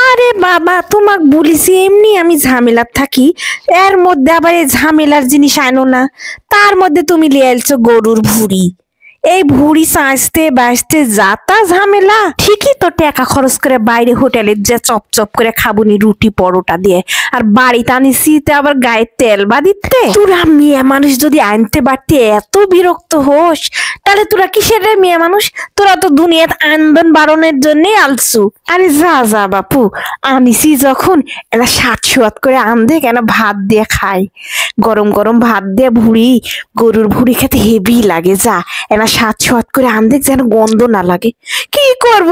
আরে বাবা, তোমাক বলিছি এমনি আমি ঝামেলার থাকি, এর মধ্যে আবার এই ঝামেলার জিনিস আনো না। তার মধ্যে তুমি লিয়ে আলছো গরুর ভুড়ি। এই ভুড়ি সাজতে বাঁচতে যাতা ঝামেলা, ঠিকই তো টাকা খরচ করে বাইরে হোটেলে যে চপ চপ করে খাবুনি রুটি পরোটা দিয়ে, আর বাড়িতে আনিছি তে আবার গায়ে তেল বা দিতে। তোরা মেয়ে মানুষ যদি আনতে পারতি এত বিরক্ত হোস, তাহলে তোরা কিসের রে মেয়ে মানুষ? তোরা তো দুনিয়াতে আনবেন বারণের জন্যই আলছু। আরে যা যা বাপু, আনিছি যখন এরা সাত সোয়াত করে আনদে কেন, ভাত দিয়ে খাই। গরম গরম ভাত দিয়ে ভুড়ি, গরুর ভুড়ি খেতে হেভি লাগে। যা এনা সাত সোয়াত করে আনদে, যেন গন্ধ না লাগে। কি করব,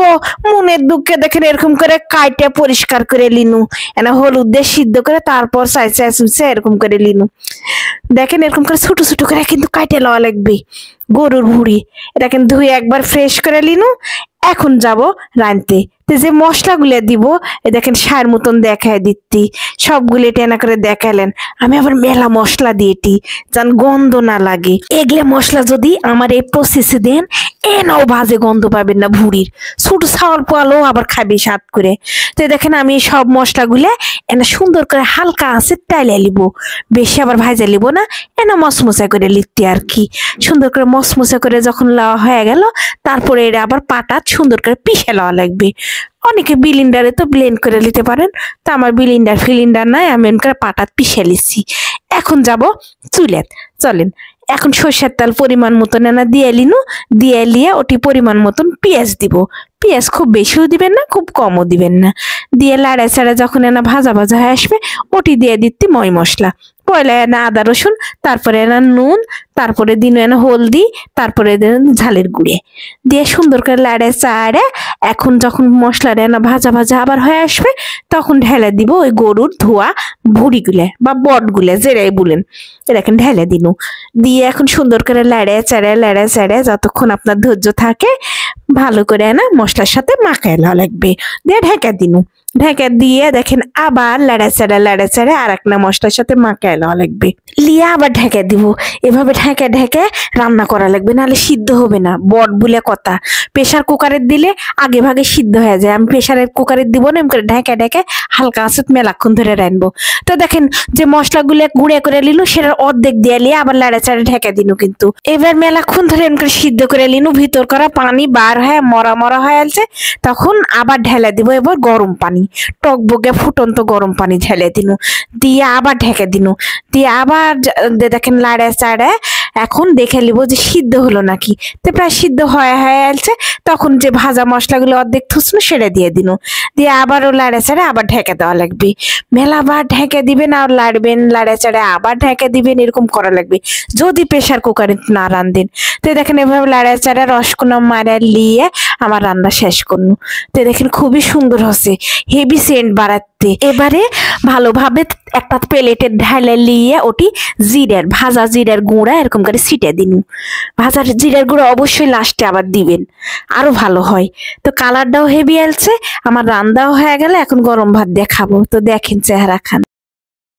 মনের দুঃখে দেখেন এরকম করে কাইটে পরিষ্কার করে লিনু, এনা হলুদ দিয়ে সিদ্ধ করে তারপর চাইছে চুইছে এরকম করে লিনু। দেখেন এরকম করে ছোট ছোট করে কিন্তু কাইটে লওয়া লাগবে গরুর ভুড়ি। এটা কিন্তু ধুয়ে একবার ফ্রেশ করে লিনু। এখন যাব রাঁধতে। তো যে মশলাগুলো দিব, এ দেখেন সার মতন দেখায় দিতি, সবগুলো টেনা করে দেখালেন। আমি আবার মেলা মশলা দিয়েটি, যেন গন্ধ না লাগে। এগুলো মশলা যদি আমার এই প্রসেসে দেন, নাও বাজে গন্ধ পাবেন না ভুড়ির। ছোট ছাওয়াল পোয়ালো আবার খাবে স্বাদ করে। তো দেখেন আমি সব মশলাগুলো এনা সুন্দর করে হালকা আছে টাইলে লিব, বেশি আবার ভাজা লিব না, এনা মশমশা করে লিখতে আর কি। সুন্দর করে মশমশা করে যখন লওয়া হয়ে গেল, তারপরে এটা আবার পাটা সুন্দর করে পিষে লওয়া লাগবে। অনেকে বিলিন্ডারে তো ব্লেন্ড করে নিতে পারেন, তো আমার ফিলিন্ডার নাই, আমি এনকার পাটাত পিষে লিছি। এখন যাব চুলেত, চলেন। এখন সর্ষের তেল পরিমাণ মতন এনা দিয়ে লিনু, দিয়ে লিয়ে ওটি পরিমাণ মতন পেঁয়াজ দিব। পেঁয়াজ খুব বেশিও দিবেন না, খুব কমও দিবেন না। দিয়ে লাড়া চাড়া যখন এনা ভাজা ভাজা হয়ে আসবে, ওটি দিয়ে দিচ্ছি ময় মশলা। পয়লা এনা আদা রসুন, তারপরে এনা নুন, তারপরে দিন এনা হলদি, তারপরে দেন ঝালের গুঁড়ে দিয়ে সুন্দর করে লাড়ে চাড়ে। এখন যখন মশলাটা এনা ভাজা ভাজা আবার হয়ে আসবে, তখন ঢেলে দিব ওই গরুর ধোয়া ভুড়িগুলো বা বটগুলো যেটাই বলেন, এরকম ঢেলে দিনু। দিয়ে এখন সুন্দর করে লেড়ে চেড়ে যতক্ষণ আপনার ধৈর্য থাকে ভালো করে না মশলার সাথে মাখায় লওয়া লাগবে। দিয়ে ঢেকে দিনু। ঢেকে দিয়ে দেখেন আবার লেড়ে চেড়ে আর একটা মশলার সাথে মাখায় লওয়া লাগবে। লিয়ে আবার ঢেকে দিব। এভাবে ঢেকে ঢেকে রান্না করা লাগবে, নাহলে সিদ্ধ হবে না। বট বলে কথা, প্রেশার কুকারে দিলে আগে ভাগে সিদ্ধ হয়ে যায়। আমি প্রেশারের কুকারে দিব না, এমন করে ঢেকে ঢেকে হালকা আছে মেলাক্ষণ ধরে রানবো। তো দেখেন যে মশলাগুলো গুঁড়ে করে নিলু, সেটার অর্ধেক দিয়ে নিয়ে আবার লাড়া চাড়ে ঢেকে দিনু। কিন্তু এবার মেলাক্ষণ ধরে এমন করে সিদ্ধ করে নিনু, ভিতর করা পানি বার হয়ে মরা মরা হয়ে আছে। তখন আবার ঢেলে দিব এবার গরম পানি, টকবগে ফুটন্ত গরম পানি ঢেলে দিনু। দিয়ে আবার ঢেকে দিনু। দিয়ে আবার দেখেন লাড়া চাড়ে এখন দেখে নিব যে সিদ্ধ হলো নাকি। তো প্রায় সিদ্ধ হয়ে আছে। তখন যে ভাজা মশলাগুলো অর্ধেক থুসনু সেটা দিয়ে দিনু। দিয়ে আবারও লাড়ে চাড়ে আবার ঢেকে দেওয়া লাগবে। মেলাবার ঢেকে দিবেন আর লাড়বেন, লাড়ে চাড়ে আবার ঢেকে দিবেন, এরকম করা লাগবে যদি প্রেশার কুকারে না রান্ধেন। তো দেখেন এভাবে লাড়ে চাড়ে রসকোনা মারা লিয়ে আমার রান্না শেষ করনু। তো দেখেন খুবই সুন্দর হচ্ছে, হেভি সেন্ট বাড়াতে। এবারে ভালোভাবে একটা প্লেটের ঢালে লিয়ে ওটি ভাজা জিরের গুঁড়া এরকম করে ছিটে দিনু। ভাজা জিরের গুঁড়া অবশ্যই লাস্টে আবার দিবেন, আরো ভালো হয়। তো কালারটাও হেভি আসছে, আমার রান্নাও হয়ে গেলে এখন গরম ভাত দিয়ে খাবো। তো দেখেন চেহারা খান।